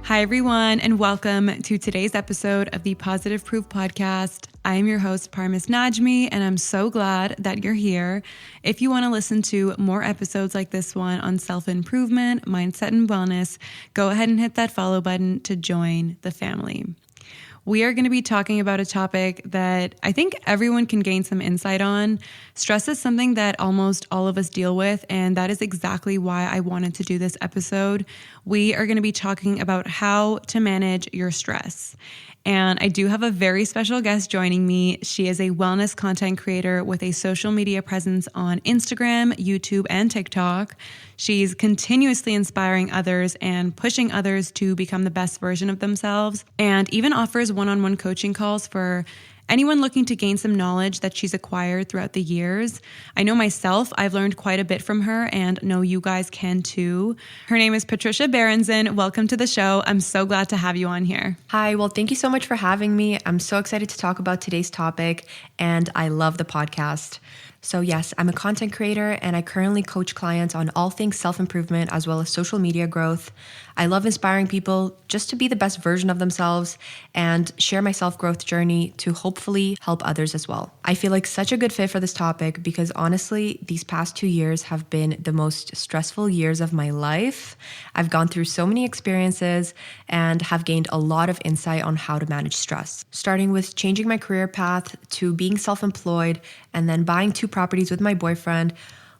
Hi, everyone, and welcome to today's episode of the Positive Proof Podcast. I am your host, Parmis, and I'm so glad that you're here. If you want to listen to more episodes like this one on self-improvement, mindset, and wellness, go ahead and hit that follow button to join the family. We are going to be talking about a topic that I think everyone can gain some insight on. Stress is something that almost all of us deal with, and that is exactly why I wanted to do this episode. We are going to be talking about how to manage your stress. And I do have a very special guest joining me. She is a wellness content creator with a social media presence on Instagram, YouTube, and TikTok. She's continuously inspiring others and pushing others to become the best version of themselves, and even offers one-on-one coaching calls for anyone looking to gain some knowledge that she's acquired throughout the years. I know myself, I've learned quite a bit from her and know you guys can too. Her name is Patricia Berenzon. Welcome to the show. I'm so glad to have you on here. Hi, well, thank you so much for having me. I'm so excited to talk about today's topic, and I love the podcast. So yes, I'm a content creator and I currently coach clients on all things self-improvement as well as social media growth. I love inspiring people just to be the best version of themselves and share my self-growth journey to hopefully help others as well. I feel like such a good fit for this topic because honestly, these past 2 years have been the most stressful years of my life. I've gone through so many experiences and have gained a lot of insight on how to manage stress, starting with changing my career path to being self-employed and then buying 2 properties with my boyfriend,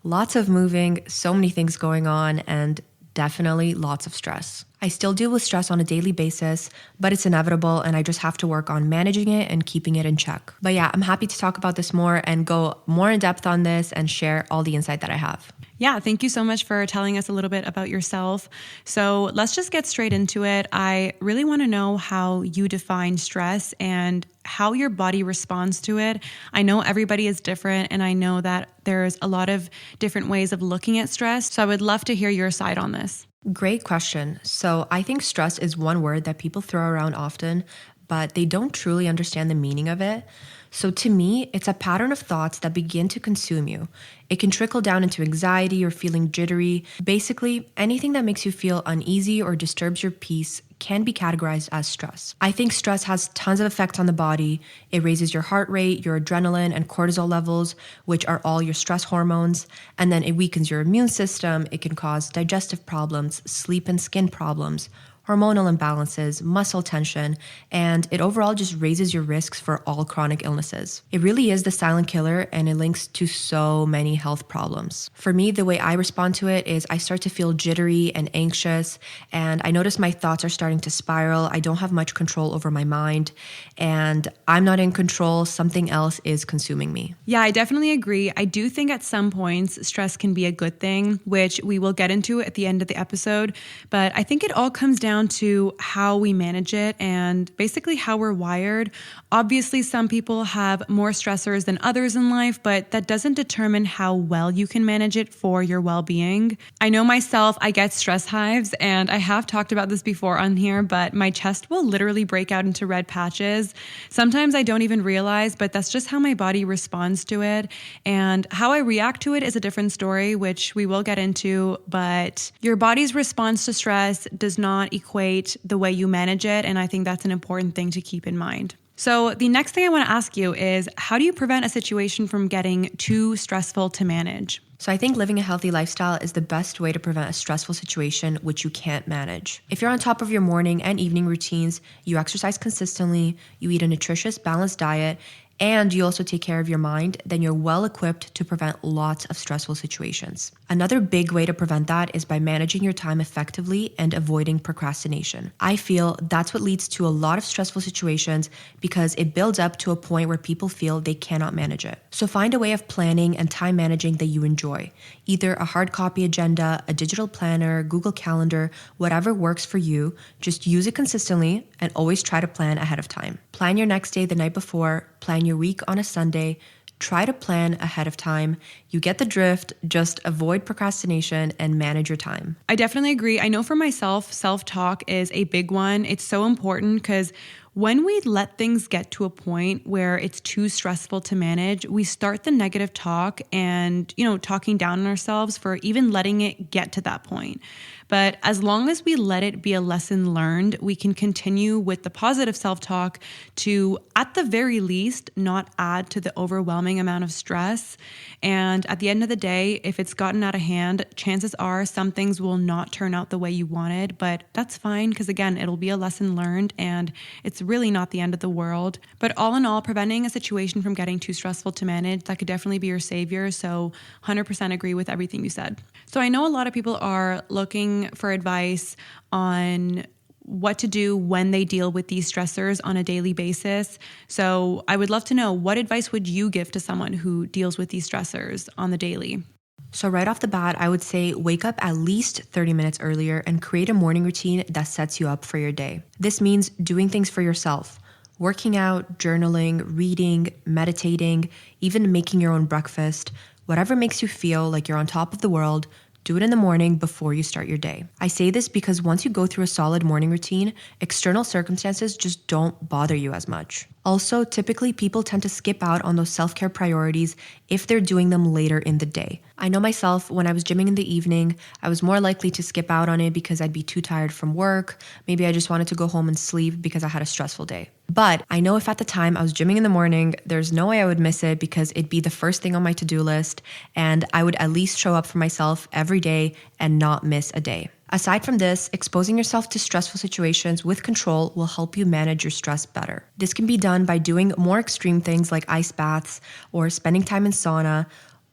lots of moving, so many things going on, and definitely lots of stress. I still deal with stress on a daily basis, but it's inevitable and I just have to work on managing it and keeping it in check. But yeah, I'm happy to talk about this more and go more in depth on this and share all the insight that I have. Yeah, thank you so much for telling us a little bit about yourself. So let's just get straight into it. I really want to know how you define stress and how your body responds to it. I know everybody is different, and I know that there's a lot of different ways of looking at stress. So I would love to hear your side on this. Great question. So I think stress is one word that people throw around often, but they don't truly understand the meaning of it. So to me, it's a pattern of thoughts that begin to consume you. It can trickle down into anxiety or feeling jittery. Basically, anything that makes you feel uneasy or disturbs your peace can be categorized as stress. I think stress has tons of effects on the body. It raises your heart rate, your adrenaline and cortisol levels, which are all your stress hormones. And then it weakens your immune system. It can cause digestive problems, sleep and skin problems, hormonal imbalances, muscle tension, and it overall just raises your risks for all chronic illnesses. It really is the silent killer, and it links to so many health problems. For me, the way I respond to it is I start to feel jittery and anxious, and I notice my thoughts are starting to spiral. I don't have much control over my mind, and I'm not in control. Something else is consuming me. Yeah, I definitely agree. I do think at some points stress can be a good thing, which we will get into at the end of the episode, but I think it all comes down to how we manage it and basically how we're wired. Obviously, some people have more stressors than others in life, but that doesn't determine how well you can manage it for your well-being. I know myself, I get stress hives, and I have talked about this before on here, but my chest will literally break out into red patches. Sometimes I don't even realize, but that's just how my body responds to it. And how I react to it is a different story, which we will get into, but your body's response to stress does not equate the way you manage it, and I think that's an important thing to keep in mind. So the next thing I want to ask you is, how do you prevent a situation from getting too stressful to manage? So I think living a healthy lifestyle is the best way to prevent a stressful situation which you can't manage. If you're on top of your morning and evening routines, you exercise consistently, you eat a nutritious, balanced diet, and you also take care of your mind, then you're well equipped to prevent lots of stressful situations. Another big way to prevent that is by managing your time effectively and avoiding procrastination. I feel that's what leads to a lot of stressful situations because it builds up to a point where people feel they cannot manage it. So find a way of planning and time managing that you enjoy. Either a hard copy agenda, a digital planner, Google Calendar, whatever works for you, just use it consistently and always try to plan ahead of time. Plan your next day the night before, plan your week on a Sunday. Try to plan ahead of time. You get the drift. Just avoid procrastination and manage your time. I definitely agree. I know for myself, self-talk is a big one. It's so important because when we let things get to a point where it's too stressful to manage, we start the negative talk and, talking down on ourselves for even letting it get to that point. But as long as we let it be a lesson learned, we can continue with the positive self-talk to, at the very least, not add to the overwhelming amount of stress. And at the end of the day, if it's gotten out of hand, chances are some things will not turn out the way you wanted, but that's fine because again, it'll be a lesson learned and it's really not the end of the world. But all in all, preventing a situation from getting too stressful to manage, that could definitely be your savior. So 100% agree with everything you said. So I know a lot of people are looking for advice on what to do when they deal with these stressors on a daily basis. So I would love to know, what advice would you give to someone who deals with these stressors on the daily? So right off the bat, I would say wake up at least 30 minutes earlier and create a morning routine that sets you up for your day. This means doing things for yourself, working out, journaling, reading, meditating, even making your own breakfast, whatever makes you feel like you're on top of the world. Do it in the morning before you start your day. I say this because once you go through a solid morning routine, external circumstances just don't bother you as much. Also, typically people tend to skip out on those self-care priorities if they're doing them later in the day. I know myself, when I was gymming in the evening, I was more likely to skip out on it because I'd be too tired from work. Maybe I just wanted to go home and sleep because I had a stressful day. But I know if at the time I was gymming in the morning, there's no way I would miss it because it'd be the first thing on my to-do list and I would at least show up for myself every day and not miss a day. Aside from this, exposing yourself to stressful situations with control will help you manage your stress better. This can be done by doing more extreme things like ice baths or spending time in sauna,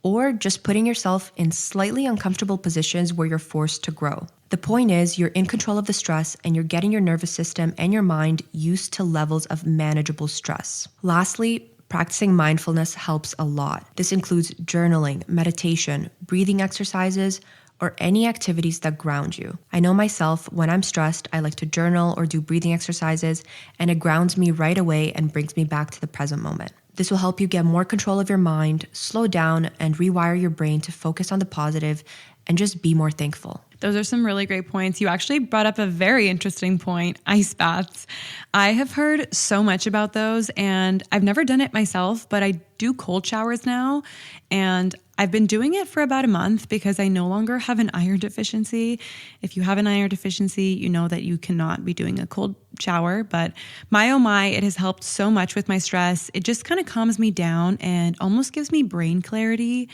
or just putting yourself in slightly uncomfortable positions where you're forced to grow. The point is, you're in control of the stress and you're getting your nervous system and your mind used to levels of manageable stress. Lastly, practicing mindfulness helps a lot. This includes journaling, meditation, breathing exercises, or any activities that ground you. I know myself, when I'm stressed, I like to journal or do breathing exercises, and it grounds me right away and brings me back to the present moment. This will help you get more control of your mind, slow down, and rewire your brain to focus on the positive and just be more thankful. Those are some really great points. You actually brought up a very interesting point, ice baths. I have heard so much about those and I've never done it myself, but I do cold showers now. And I've been doing it for about a month because I no longer have an iron deficiency. If you have an iron deficiency, you know that you cannot be doing a cold shower, but my oh my, it has helped so much with my stress. It just kind of calms me down and almost gives me brain clarity.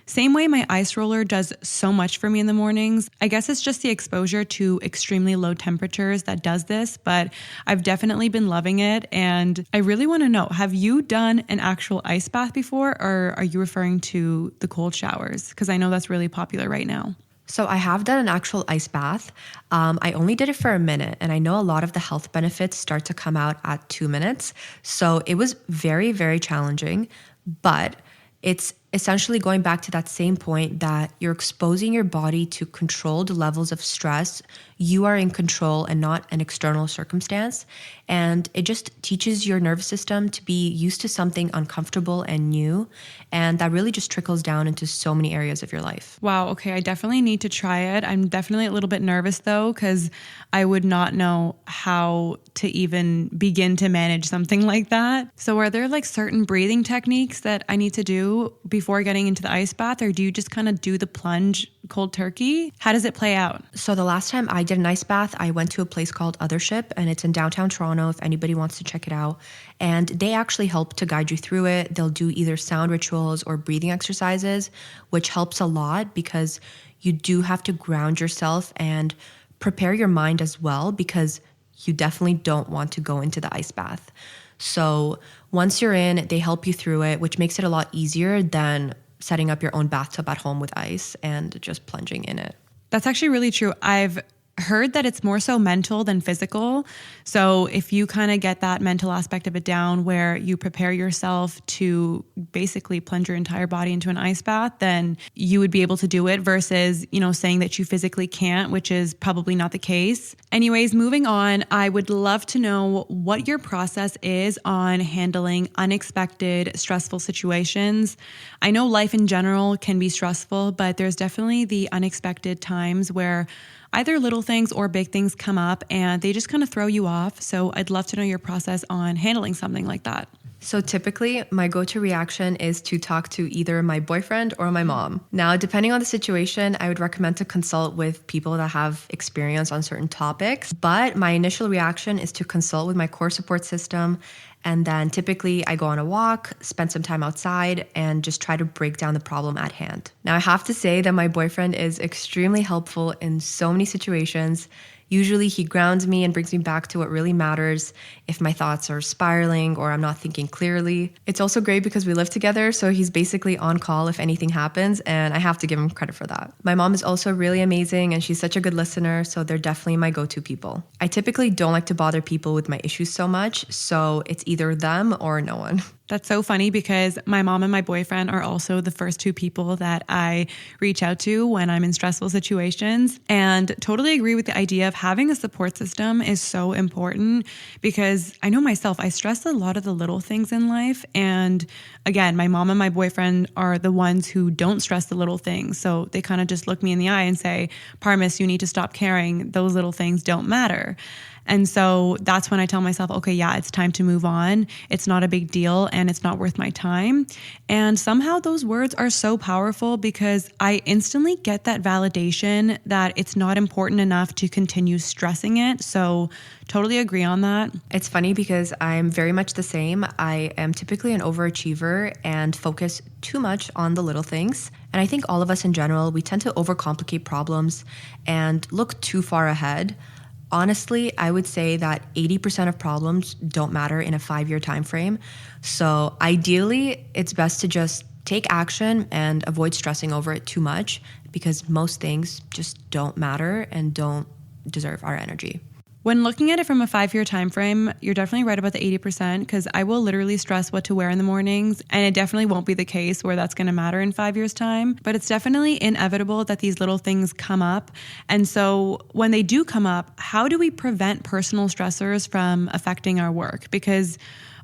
Same way my ice roller does so much for me in the mornings. I guess it's just the exposure to extremely low temperatures that does this, but I've definitely been loving it. And I really want to know, have you done an actual ice bath before, or are you referring to the cold showers? Because I know that's really popular right now. So I have done an actual ice bath. I only did it for a minute, and I know a lot of the health benefits start to come out at 2 minutes. So it was very, very challenging, but it's essentially going back to that same point that you're exposing your body to controlled levels of stress. You are in control and not an external circumstance. And it just teaches your nervous system to be used to something uncomfortable and new. And that really just trickles down into so many areas of your life. Wow. Okay. I definitely need to try it. I'm definitely a little bit nervous though, because I would not know how to even begin to manage something like that. So are there like certain breathing techniques that I need to do before getting into the ice bath, or do you just kind of do the plunge cold turkey? How does it play out? So the last time I did an ice bath, I went to a place called Othership, and it's in downtown Toronto if anybody wants to check it out. And they actually help to guide you through it. They'll do either sound rituals or breathing exercises, which helps a lot because you do have to ground yourself and prepare your mind as well, because you definitely don't want to go into the ice bath. So once you're in, they help you through it, which makes it a lot easier than setting up your own bathtub at home with ice and just plunging in it. That's actually really true. I've heard that it's more so mental than physical. So if you kind of get that mental aspect of it down where you prepare yourself to basically plunge your entire body into an ice bath, then you would be able to do it versus, saying that you physically can't, which is probably not the case. Anyways, moving on, I would love to know what your process is on handling unexpected, stressful situations. I know life in general can be stressful, but there's definitely the unexpected times where either little things or big things come up and they just kind of throw you off. So I'd love to know your process on handling something like that. So typically, my go-to reaction is to talk to either my boyfriend or my mom. Now, depending on the situation, I would recommend to consult with people that have experience on certain topics. But my initial reaction is to consult with my core support system. And then typically I go on a walk, spend some time outside, and just try to break down the problem at hand. Now, I have to say that my boyfriend is extremely helpful in so many situations. Usually he grounds me and brings me back to what really matters if my thoughts are spiraling or I'm not thinking clearly. It's also great because we live together, so he's basically on call if anything happens, and I have to give him credit for that. My mom is also really amazing and she's such a good listener, so they're definitely my go-to people. I typically don't like to bother people with my issues so much, so it's either them or no one. That's so funny because my mom and my boyfriend are also the first two people that I reach out to when I'm in stressful situations, and totally agree with the idea of having a support system is so important because I know myself, I stress a lot of the little things in life. And again, my mom and my boyfriend are the ones who don't stress the little things. So they kind of just look me in the eye and say, Parmis, you need to stop caring. Those little things don't matter. And so that's when I tell myself, okay, yeah, it's time to move on. It's not a big deal and it's not worth my time. And somehow those words are so powerful because I instantly get that validation that it's not important enough to continue stressing it. So totally agree on that. It's funny because I'm very much the same. I am typically an overachiever and focus too much on the little things. And I think all of us in general, we tend to overcomplicate problems and look too far ahead. Honestly, I would say that 80% of problems don't matter in a 5-year time frame. So ideally, it's best to just take action and avoid stressing over it too much because most things just don't matter and don't deserve our energy. When looking at it from a 5-year time frame, you're definitely right about the 80% because I will literally stress what to wear in the mornings, and it definitely won't be the case where that's going to matter in 5 years' time. But it's definitely inevitable that these little things come up. And so when they do come up, how do we prevent personal stressors from affecting our work? Because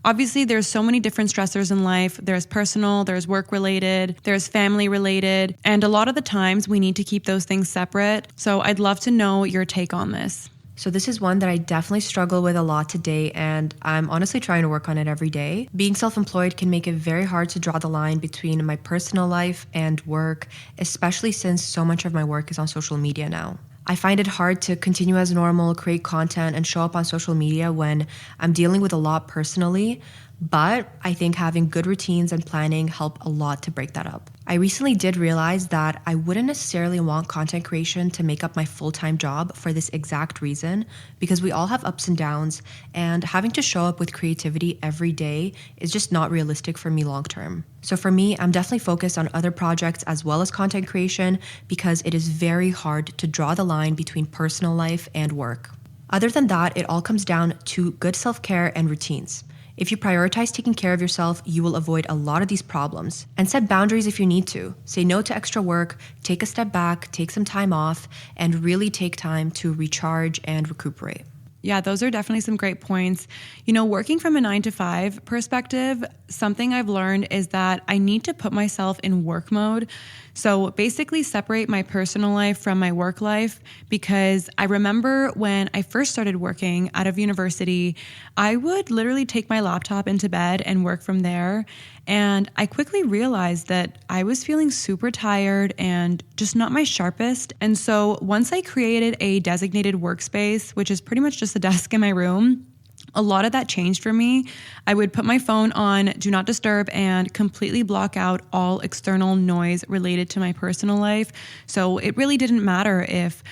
obviously, there's so many different stressors in life. There's personal, there's work-related, there's family-related, and a lot of the times we need to keep those things separate. So I'd love to know your take on this. So this is one that I definitely struggle with a lot today, and I'm honestly trying to work on it every day. Being self-employed can make it very hard to draw the line between my personal life and work, especially since so much of my work is on social media now. I find it hard to continue as normal, create content, and show up on social media when I'm dealing with a lot personally. But I think having good routines and planning help a lot to break that up. I recently did realize that I wouldn't necessarily want content creation to make up my full-time job for this exact reason, because we all have ups and downs, and having to show up with creativity every day is just not realistic for me long term. So for me, I'm definitely focused on other projects as well as content creation because it is very hard to draw the line between personal life and work. Other than that, it all comes down to good self-care and routines. If you prioritize taking care of yourself, you will avoid a lot of these problems. And set boundaries if you need to. Say no to extra work, take a step back, take some time off, and really take time to recharge and recuperate. Yeah, those are definitely some great points. You know, working from a 9-to-5 perspective, something I've learned is that I need to put myself in work mode. So basically separate my personal life from my work life, because I remember when I first started working out of university, I would literally take my laptop into bed and work from there. And I quickly realized that I was feeling super tired and just not my sharpest. And so once I created a designated workspace, which is pretty much just a desk in my room, a lot of that changed for me. I would put my phone on Do Not Disturb and completely block out all external noise related to my personal life. So it really didn't matter if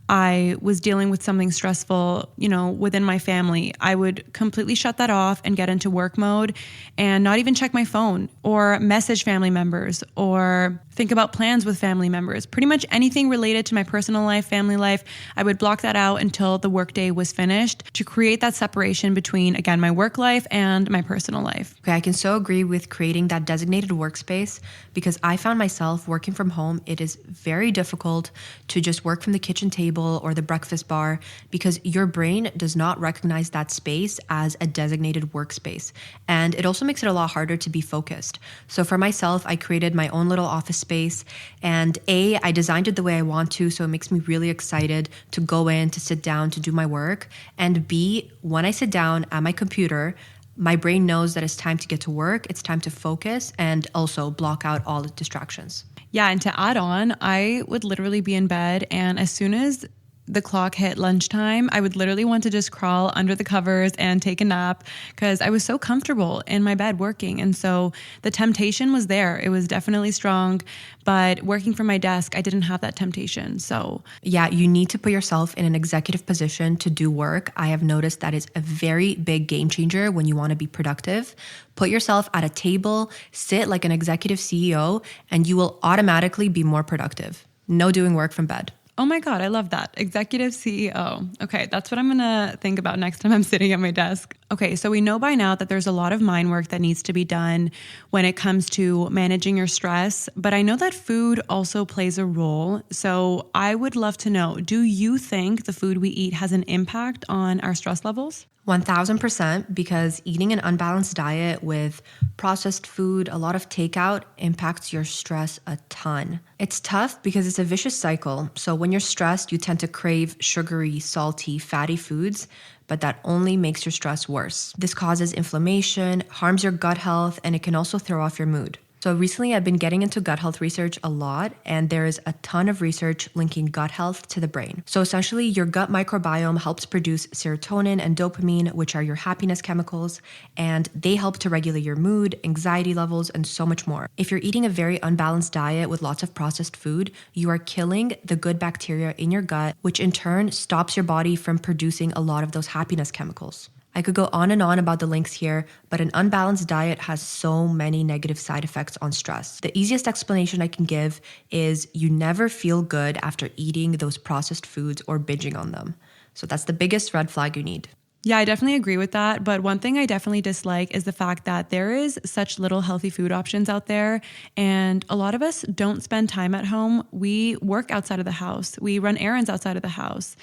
I was dealing with something stressful, you know, within my family. I would completely shut that off and get into work mode and not even check my phone or message family members or think about plans with family members. Pretty much anything related to my personal life, family life, I would block that out until the workday was finished to create that separation between, again, my work life and my personal life. Okay, I can so agree with creating that designated workspace because I found myself working from home. It is very difficult to just work from the kitchen table or the breakfast bar because your brain does not recognize that space as a designated workspace. And it also makes it a lot harder to be focused. So for myself, I created my own little office space, and I designed it the way I want to, so it makes me really excited to go in, to sit down, to do my work. And B, when I sit down at my computer, My brain knows that it's time to get to work, it's time to focus, and also block out all the distractions. Yeah, and to add on, I would literally be in bed, and as soon as the clock hit lunchtime, I would literally want to just crawl under the covers and take a nap because I was so comfortable in my bed working. And so the temptation was there. It was definitely strong, but working from my desk, I didn't have that temptation. So yeah, you need to put yourself in an executive position to do work. I have noticed that is a very big game changer when you want to be productive. Put yourself at a table, sit like an executive CEO, and you will automatically be more productive. No doing work from bed. oh my God, I love that. Executive CEO. Okay, that's what I'm gonna think about next time I'm sitting at my desk. Okay, so we know by now that there's a lot of mind work that needs to be done when it comes to managing your stress, but I know that food also plays a role. So I would love to know, do you think the food we eat has an impact on our stress levels? 1000%, because eating an unbalanced diet with processed food, a lot of takeout, impacts your stress a ton. It's tough because it's a vicious cycle. So when you're stressed, you tend to crave sugary, salty, fatty foods, but that only makes your stress worse. This causes inflammation, harms your gut health, and it can also throw off your mood. So recently I've been getting into gut health research a lot, and there is a ton of research linking gut health to the brain. So essentially your gut microbiome helps produce serotonin and dopamine, which are your happiness chemicals, and they help to regulate your mood, anxiety levels, and so much more. If you're eating a very unbalanced diet with lots of processed food, you are killing the good bacteria in your gut, which in turn stops your body from producing a lot of those happiness chemicals. I could go on and on about the links here, but an unbalanced diet has so many negative side effects on stress. The easiest explanation I can give is you never feel good after eating those processed foods or binging on them. So that's the biggest red flag you need. Yeah, I definitely agree with that. But one thing I definitely dislike is the fact that there is such little healthy food options out there. And a lot of us don't spend time at home. We work outside of the house. We run errands outside of the house.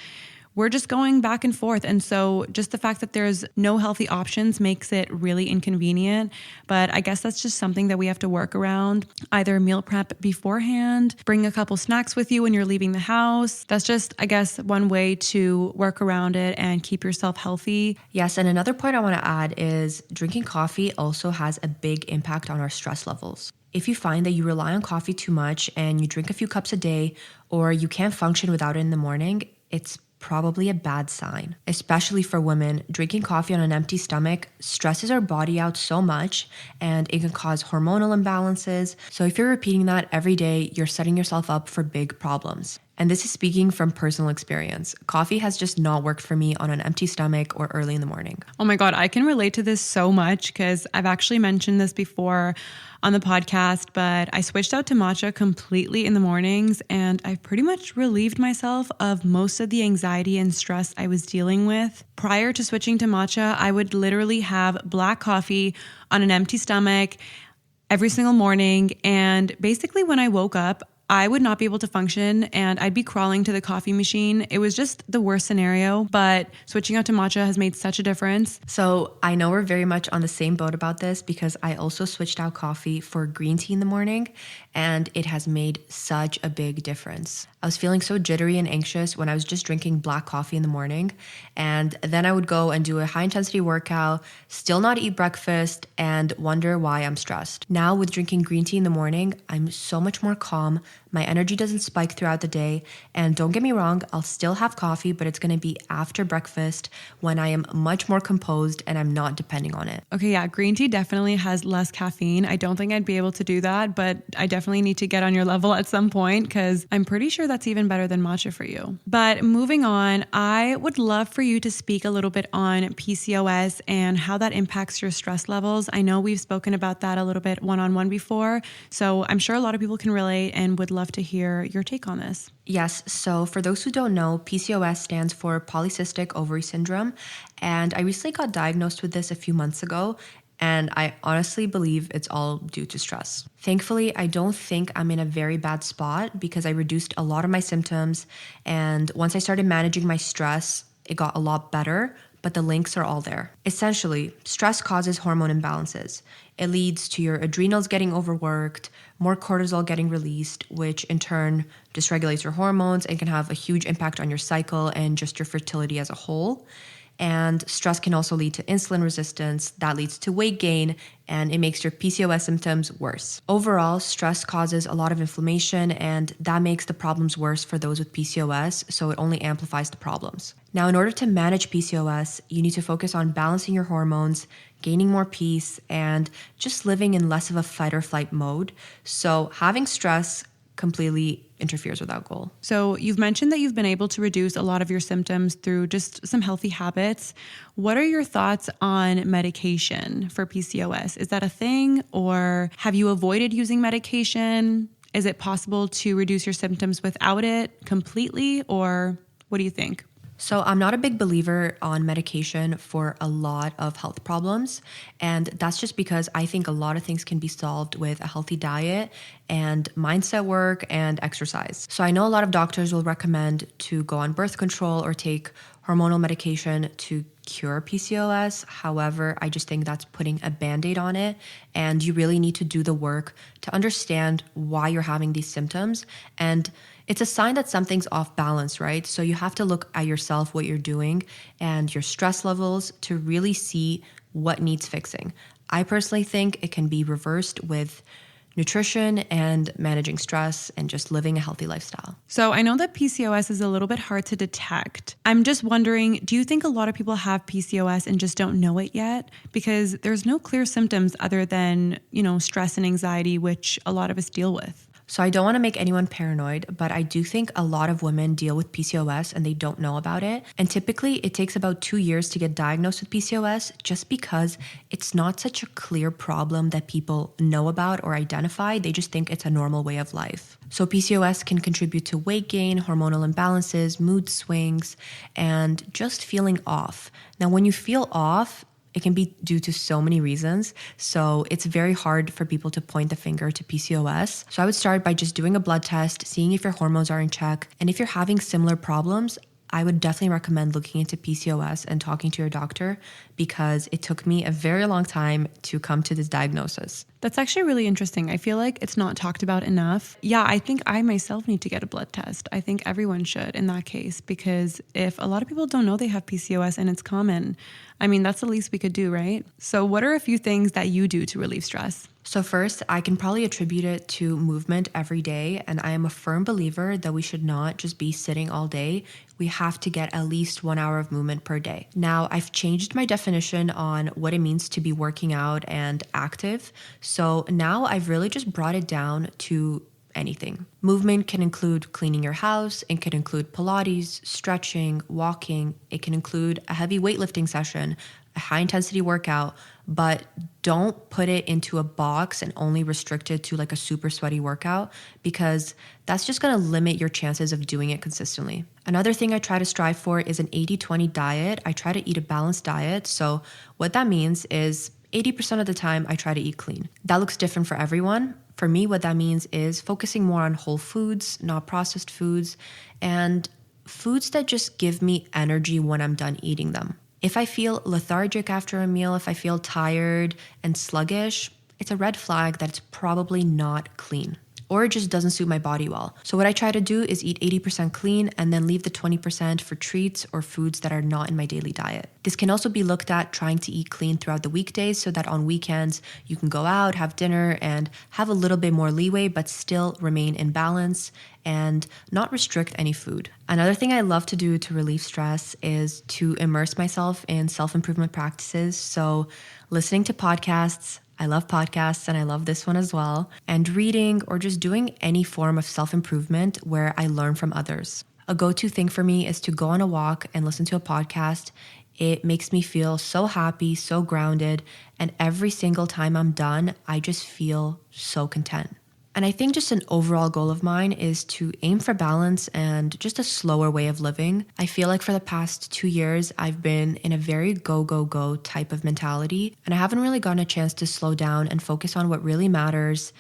We're just going back and forth. And so just the fact that there's no healthy options makes it really inconvenient. But I guess that's just something that we have to work around. Either meal prep beforehand, bring a couple snacks with you when you're leaving the house. That's just, I guess, one way to work around it and keep yourself healthy. Yes, and another point I want to add is drinking coffee also has a big impact on our stress levels. If you find that you rely on coffee too much and you drink a few cups a day, or you can't function without it in the morning, it's probably a bad sign. Especially for women, drinking coffee on an empty stomach stresses our body out so much, and it can cause hormonal imbalances. So if you're repeating that every day, you're setting yourself up for big problems. And this is speaking from personal experience. Coffee has just not worked for me on an empty stomach or early in the morning. Oh my God, I can relate to this so much because I've actually mentioned this before on the podcast, but I switched out to matcha completely in the mornings, and I've pretty much relieved myself of most of the anxiety and stress I was dealing with. Prior to switching to matcha, I would literally have black coffee on an empty stomach every single morning. And basically when I woke up, I would not be able to function and I'd be crawling to the coffee machine. It was just the worst scenario, but switching out to matcha has made such a difference. So I know we're very much on the same boat about this because I also switched out coffee for green tea in the morning, and it has made such a big difference. I was feeling so jittery and anxious when I was just drinking black coffee in the morning, and then I would go and do a high intensity workout, still not eat breakfast, and wonder why I'm stressed. Now with drinking green tea in the morning, I'm so much more calm. My energy doesn't spike throughout the day. And don't get me wrong, I'll still have coffee, but it's going to be after breakfast when I am much more composed and I'm not depending on it. Okay, yeah, green tea definitely has less caffeine. I don't think I'd be able to do that, but I definitely need to get on your level at some point because I'm pretty sure that's even better than matcha for you. But moving on, I would love for you to speak a little bit on PCOS and how that impacts your stress levels. I know we've spoken about that a little bit one-on-one before, so I'm sure a lot of people can relate and would love to hear your take on this. Yes, so for those who don't know, PCOS stands for polycystic ovary syndrome, and I recently got diagnosed with this a few months ago, and I honestly believe it's all due to stress. Thankfully, I don't think I'm in a very bad spot because I reduced a lot of my symptoms, and once I started managing my stress, it got a lot better, but the links are all there. Essentially, stress causes hormone imbalances. It leads to your adrenals getting overworked, more cortisol getting released, which in turn dysregulates your hormones and can have a huge impact on your cycle and just your fertility as a whole. And stress can also lead to insulin resistance. That leads to weight gain, and it makes your PCOS symptoms worse. Overall, stress causes a lot of inflammation, and that makes the problems worse for those with PCOS, so it only amplifies the problems. Now, in order to manage PCOS, you need to focus on balancing your hormones, gaining more peace, and just living in less of a fight or flight mode. So having stress completely interferes with that goal. So you've mentioned that you've been able to reduce a lot of your symptoms through just some healthy habits. What are your thoughts on medication for PCOS? Is that a thing, or have you avoided using medication? Is it possible to reduce your symptoms without it completely, or what do you think? So I'm not a big believer on medication for a lot of health problems. And that's just because I think a lot of things can be solved with a healthy diet and mindset work and exercise. So I know a lot of doctors will recommend to go on birth control or take hormonal medication to cure PCOS. However, I just think that's putting a Band-Aid on it, and you really need to do the work to understand why you're having these symptoms. And it's a sign that something's off balance, right? So you have to look at yourself, what you're doing, and your stress levels to really see what needs fixing. I personally think it can be reversed with nutrition and managing stress and just living a healthy lifestyle. So I know that PCOS is a little bit hard to detect. I'm just wondering, do you think a lot of people have PCOS and just don't know it yet? Because there's no clear symptoms other than, stress and anxiety, which a lot of us deal with. So I don't want to make anyone paranoid, but I do think a lot of women deal with PCOS and they don't know about it. And typically it takes about 2 years to get diagnosed with PCOS just because it's not such a clear problem that people know about or identify. They just think it's a normal way of life. So PCOS can contribute to weight gain, hormonal imbalances, mood swings, and just feeling off. Now, when you feel off, it can be due to so many reasons. So it's very hard for people to point the finger to PCOS. So I would start by just doing a blood test, seeing if your hormones are in check. And if you're having similar problems, I would definitely recommend looking into PCOS and talking to your doctor, because it took me a very long time to come to this diagnosis. That's actually really interesting. I feel like it's not talked about enough. Yeah, I think I myself need to get a blood test. I think everyone should in that case, because if a lot of people don't know they have PCOS and it's common, that's the least we could do, right? So what are a few things that you do to relieve stress? So first, I can probably attribute it to movement every day. And I am a firm believer that we should not just be sitting all day. We have to get at least 1 hour of movement per day. Now, I've changed my definition on what it means to be working out and active. So now I've really just brought it down to anything. Movement can include cleaning your house. It can include Pilates, stretching, walking. It can include a heavy weightlifting session, a high intensity workout, but don't put it into a box and only restrict it to like a super sweaty workout, because that's just going to limit your chances of doing it consistently. Another thing I try to strive for is an 80-20 diet. I try to eat a balanced diet. So what that means is 80% of the time I try to eat clean. That looks different for everyone. For me, what that means is focusing more on whole foods, not processed foods, and foods that just give me energy when I'm done eating them. If I feel lethargic after a meal, if I feel tired and sluggish, it's a red flag that it's probably not clean, or it just doesn't suit my body well. So what I try to do is eat 80% clean and then leave the 20% for treats or foods that are not in my daily diet. This can also be looked at trying to eat clean throughout the weekdays so that on weekends you can go out, have dinner, and have a little bit more leeway, but still remain in balance and not restrict any food. Another thing I love to do to relieve stress is to immerse myself in self-improvement practices. So listening to podcasts, I love podcasts and I love this one as well, and reading or just doing any form of self-improvement where I learn from others. A go-to thing for me is to go on a walk and listen to a podcast. It makes me feel so happy, so grounded, and every single time I'm done, I just feel so content. And I think just an overall goal of mine is to aim for balance and just a slower way of living. I feel like for the past 2 years, I've been in a very go, go, go type of mentality, and I haven't really gotten a chance to slow down and focus on what really matters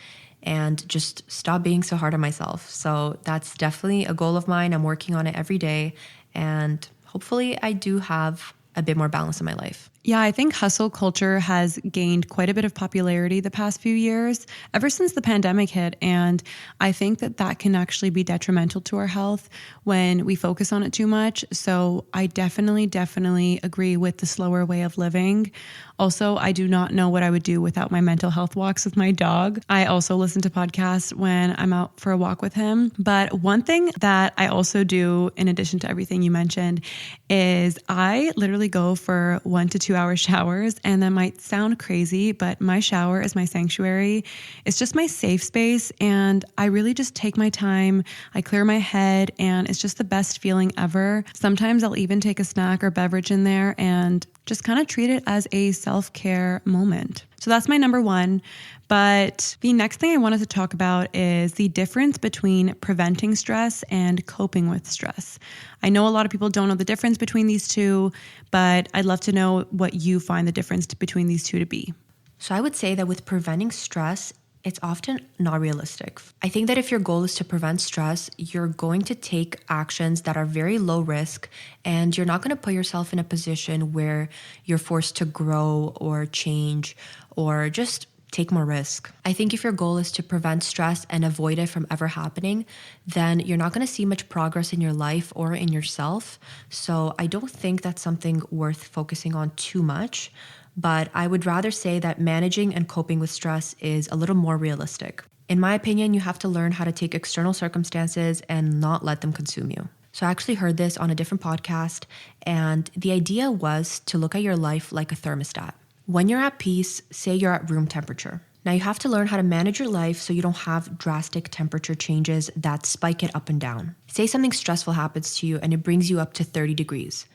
and just stop being so hard on myself. So that's definitely a goal of mine. I'm working on it every day, and hopefully I do have a bit more balance in my life. Yeah, I think hustle culture has gained quite a bit of popularity the past few years, ever since the pandemic hit. And I think that that can actually be detrimental to our health when we focus on it too much. So I definitely agree with the slower way of living. Also, I do not know what I would do without my mental health walks with my dog. I also listen to podcasts when I'm out for a walk with him. But one thing that I also do, in addition to everything you mentioned, is I literally go for 1 to 2 hour showers. And that might sound crazy, but my shower is my sanctuary. It's just my safe space. And I really just take my time. I clear my head, and it's just the best feeling ever. Sometimes I'll even take a snack or beverage in there and just kind of treat it as a self-care moment. So that's my number one. But the next thing I wanted to talk about is the difference between preventing stress and coping with stress. I know a lot of people don't know the difference between these two, but I'd love to know what you find the difference between these two to be. So I would say that with preventing stress, it's often not realistic. I think that if your goal is to prevent stress, you're going to take actions that are very low risk, and you're not going to put yourself in a position where you're forced to grow or change or just take more risk. I think if your goal is to prevent stress and avoid it from ever happening, then you're not going to see much progress in your life or in yourself. So I don't think that's something worth focusing on too much. But I would rather say that managing and coping with stress is a little more realistic. In my opinion, you have to learn how to take external circumstances and not let them consume you. So I actually heard this on a different podcast, and the idea was to look at your life like a thermostat. When you're at peace, say you're at room temperature. Now you have to learn how to manage your life so you don't have drastic temperature changes that spike it up and down. Say something stressful happens to you and it brings you up to 30 degrees.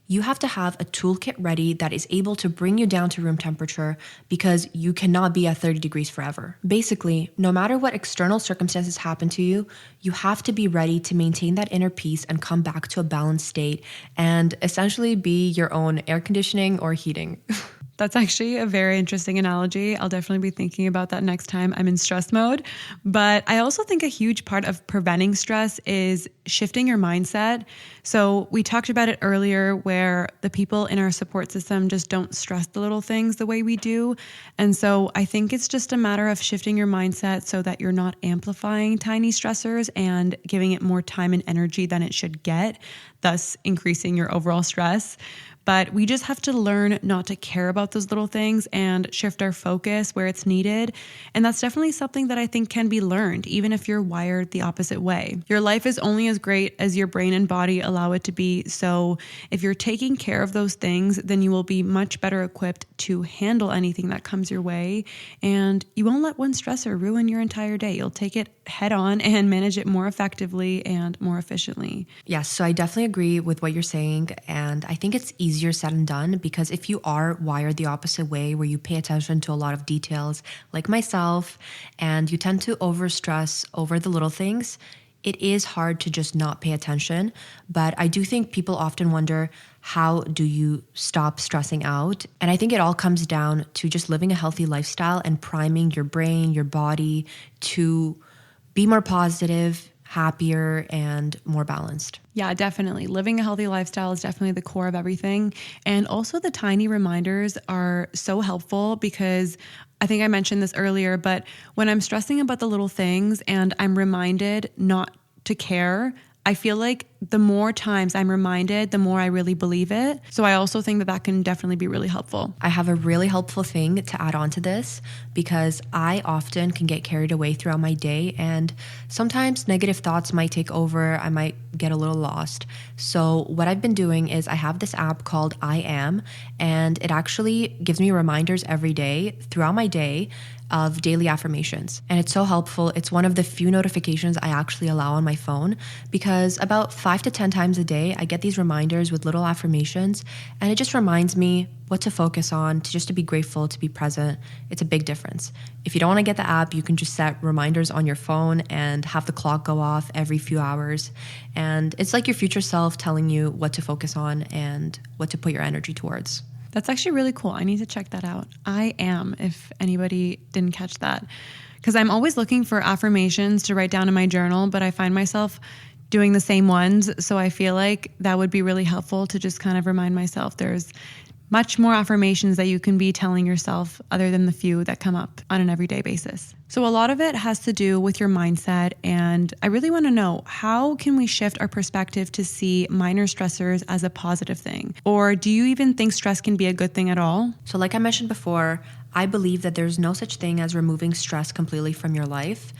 You have to have a toolkit ready that is able to bring you down to room temperature, because you cannot be at 30 degrees forever. Basically, no matter what external circumstances happen to you, you have to be ready to maintain that inner peace and come back to a balanced state and essentially be your own air conditioning or heating. That's actually a very interesting analogy. I'll definitely be thinking about that next time I'm in stress mode. But I also think a huge part of preventing stress is shifting your mindset. So we talked about it earlier, where the people in our support system just don't stress the little things the way we do. And so I think it's just a matter of shifting your mindset so that you're not amplifying tiny stressors and giving it more time and energy than it should get, thus increasing your overall stress. But we just have to learn not to care about those little things and shift our focus where it's needed. And that's definitely something that I think can be learned, even if you're wired the opposite way. Your life is only as great as your brain and body allow it to be. So if you're taking care of those things, then you will be much better equipped to handle anything that comes your way. And you won't let one stressor ruin your entire day. You'll take it head on and manage it more effectively and more efficiently. Yes, so I definitely agree with what you're saying. And I think it's easier said than done, because if you are wired the opposite way, where you pay attention to a lot of details like myself, and you tend to overstress over the little things, it is hard to just not pay attention. But I do think people often wonder, how do you stop stressing out? And I think it all comes down to just living a healthy lifestyle and priming your brain, your body to be more positive, happier, and more balanced. Yeah, definitely. Living a healthy lifestyle is definitely the core of everything. And also the tiny reminders are so helpful, because I think I mentioned this earlier, but when I'm stressing about the little things and I'm reminded not to care, I feel like the more times I'm reminded, the more I really believe it. So I also think that that can definitely be really helpful. I have a really helpful thing to add on to this, because I often can get carried away throughout my day, and sometimes negative thoughts might take over. I might get a little lost. So what I've been doing is I have this app called I Am, and it actually gives me reminders every day throughout my day of daily affirmations. And it's so helpful. It's one of the few notifications I actually allow on my phone, because about 5 to 10 times a day, I get these reminders with little affirmations, and it just reminds me what to focus on, to be grateful, to be present. It's a big difference. If you don't want to get the app, you can just set reminders on your phone and have the clock go off every few hours. And it's like your future self telling you what to focus on and what to put your energy towards. That's actually really cool. I need to check that out. I Am, if anybody didn't catch that. Because I'm always looking for affirmations to write down in my journal, but I find myself doing the same ones. So I feel like that would be really helpful to just kind of remind myself there's much more affirmations that you can be telling yourself other than the few that come up on an everyday basis. So a lot of it has to do with your mindset. And I really want to know, how can we shift our perspective to see minor stressors as a positive thing? Or do you even think stress can be a good thing at all? So like I mentioned before, I believe that there's no such thing as removing stress completely from your life.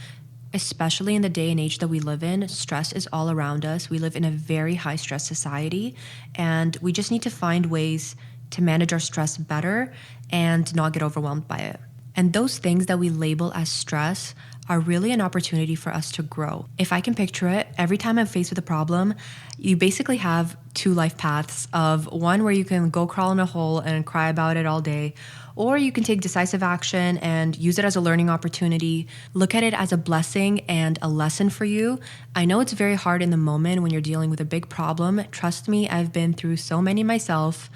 Especially in the day and age that we live in, stress is all around us. We live in a very high stress society, and we just need to find ways to manage our stress better and not get overwhelmed by it. And those things that we label as stress are really an opportunity for us to grow. If I can picture it, every time I'm faced with a problem, you basically have two life paths of one where you can go crawl in a hole and cry about it all day, or you can take decisive action and use it as a learning opportunity. Look at it as a blessing and a lesson for you. I know it's very hard in the moment when you're dealing with a big problem. Trust me, I've been through so many myself.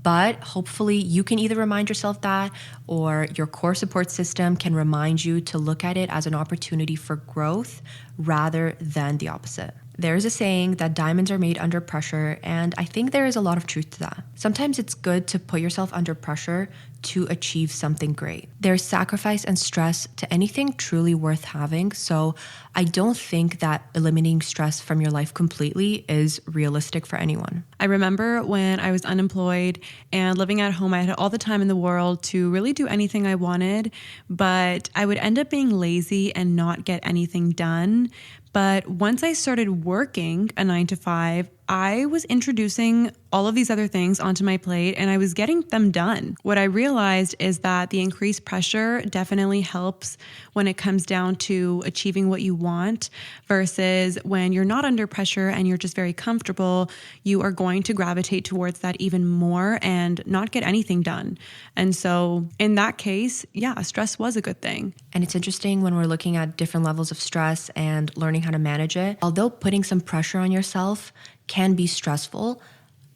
But hopefully you can either remind yourself that, or your core support system can remind you to look at it as an opportunity for growth rather than the opposite. There's a saying that diamonds are made under pressure, and I think there is a lot of truth to that. Sometimes it's good to put yourself under pressure to achieve something great. There's sacrifice and stress to anything truly worth having, so I don't think that eliminating stress from your life completely is realistic for anyone. I remember when I was unemployed and living at home, I had all the time in the world to really do anything I wanted, but I would end up being lazy and not get anything done. But once I started working a 9-to-5, I was introducing all of these other things onto my plate and I was getting them done. What I realized is that the increased pressure definitely helps when it comes down to achieving what you want, versus when you're not under pressure and you're just very comfortable, you are going to gravitate towards that even more and not get anything done. And so in that case, yeah, stress was a good thing. And it's interesting when we're looking at different levels of stress and learning how to manage it. Although putting some pressure on yourself can be stressful,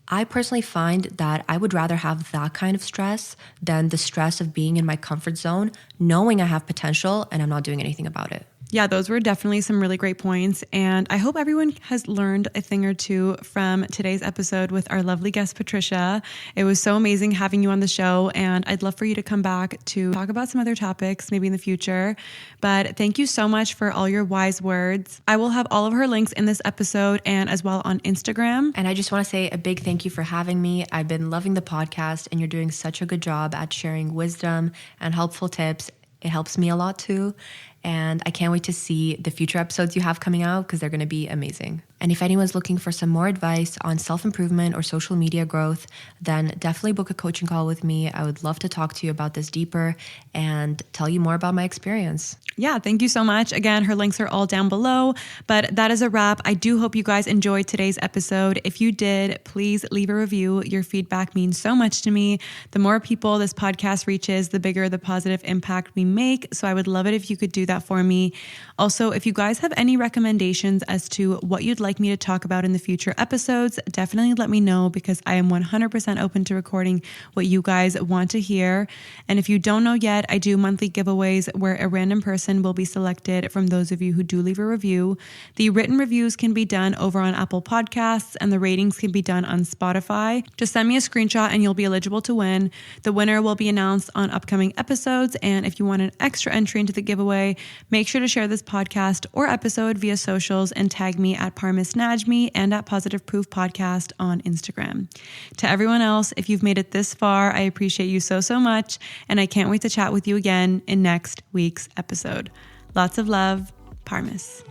I personally find that I would rather have that kind of stress than the stress of being in my comfort zone, knowing I have potential and I'm not doing anything about it. Yeah, those were definitely some really great points. And I hope everyone has learned a thing or two from today's episode with our lovely guest, Patricia. It was so amazing having you on the show. And I'd love for you to come back to talk about some other topics, maybe in the future. But thank you so much for all your wise words. I will have all of her links in this episode and as well on Instagram. And I just want to say a big thank you for having me. I've been loving the podcast and you're doing such a good job at sharing wisdom and helpful tips. It helps me a lot too. And I can't wait to see the future episodes you have coming out because they're going to be amazing. And if anyone's looking for some more advice on self-improvement or social media growth, then definitely book a coaching call with me. I would love to talk to you about this deeper and tell you more about my experience. Yeah, thank you so much. Again, her links are all down below, but that is a wrap. I do hope you guys enjoyed today's episode. If you did, please leave a review. Your feedback means so much to me. The more people this podcast reaches, the bigger the positive impact we make. So I would love it if you could do that for me. Also, if you guys have any recommendations as to what you'd like me to talk about in the future episodes, definitely let me know because I am 100% open to recording what you guys want to hear. And if you don't know yet, I do monthly giveaways where a random person will be selected from those of you who do leave a review. The written reviews can be done over on Apple Podcasts and the ratings can be done on Spotify. Just send me a screenshot and you'll be eligible to win. The winner will be announced on upcoming episodes. And if you want an extra entry into the giveaway, make sure to share this podcast or episode via socials and tag me at Parmis and at Positive Proof Podcast on Instagram. To everyone else, if you've made it this far, I appreciate you so, so much. And I can't wait to chat with you again in next week's episode. Lots of love, Parmis.